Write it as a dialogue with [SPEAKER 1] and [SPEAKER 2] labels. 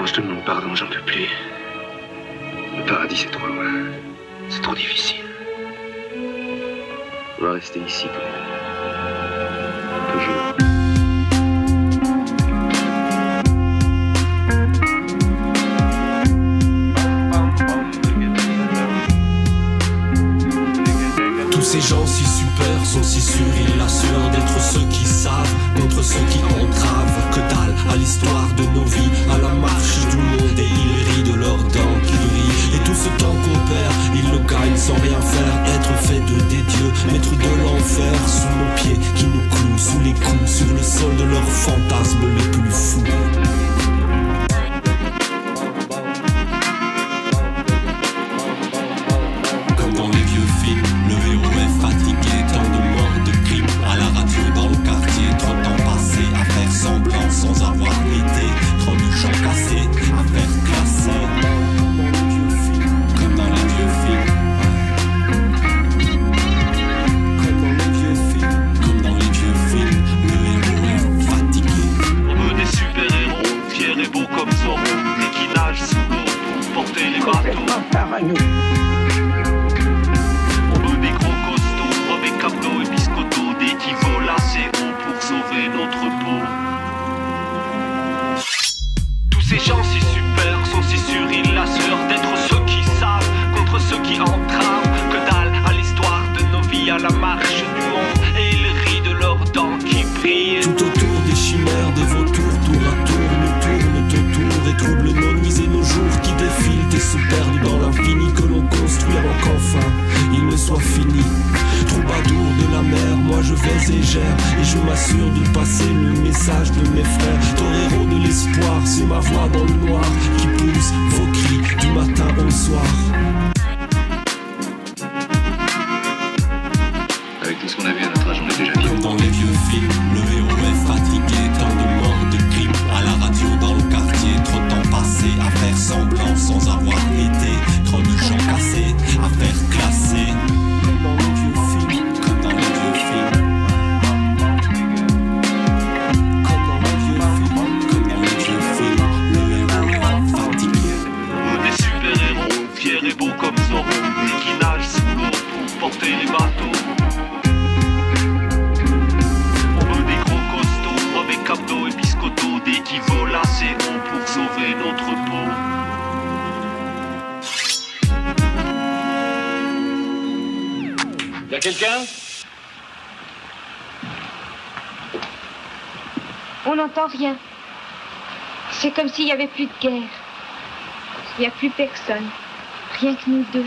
[SPEAKER 1] Non, je te demande pardon, j'en peux plus. Le paradis, c'est trop loin. C'est trop difficile. On va rester ici, tous les deux. Toujours.
[SPEAKER 2] Tous ces gens si super sont si sûrs, ils l'assurent d'être ceux qui savent contre ceux qui entravent. Que dalle à l'histoire de nos vies, à la marche du monde, et ils rient de leurs dents qu'ils rient. Et tout ce temps qu'on perd, ils le gagnent sans rien faire. Être fait de des dieux, maître de l'enfer, sous nos pieds qui nous clouent, sous les coups, sur le sol de leurs fantasmes les plus fous. Sans avoir été, trop de champs cassés, affaires classées. Comme dans les vieux films. Comme dans les vieux films. Comme dans les vieux films, le héros est fatigué.
[SPEAKER 3] On veut des super-héros, fiers et beaux comme Zorro, mais qui nagent sous l'eau pour porter les bateaux. On veut des gros costauds, avec abdos et biscottos, des qui volent assez haut pour sauver notre peau. Ces gens si super sont si sûrs, ils l'assurent d'être ceux qui savent contre ceux qui entravent. Que dalle à l'histoire de nos vies, à la marche du monde, et ils rient de leurs dents qui brillent.
[SPEAKER 2] Tout autour des chimères, des vautours, tour à tour, nous tournent autour et troublent nos nuits et nos jours qui défilent et se perdent dans l'infini que l'on construit avant qu'enfin il ne soit fini. Troubadour de la mer, moi je vais et gère, et je m'assure de passer le message de mes frères. Torero de l'espoir, c'est ma voix dans le noir qui pousse vos cris du matin au soir.
[SPEAKER 1] Avec tout ce qu'on a vu à notre âge, on est déjà vieux.
[SPEAKER 2] Comme dans les vieux films, le héros est fatigué, tant de morts, de crimes. À la radio, dans le quartier, trop de temps passé à faire semblant sans avoir été. Trop de champs cassés, affaires classées. Comme dans les vieux films, comme dans les vieux films. Comme dans les vieux films, comme dans les vieux films, le héros est fatigué.
[SPEAKER 3] On veut des super-héros, fiers et beaux comme Zorro, mais qui nagent sous l'eau pour porter les bateaux. On veut des gros costauds, avec abdos et biscottos, des qui volent assez haut pour sauver notre peau.
[SPEAKER 4] Y'a quelqu'un?
[SPEAKER 5] On n'entend rien. C'est comme s'il n'y avait plus de guerre. Il n'y a plus personne. Rien que nous deux.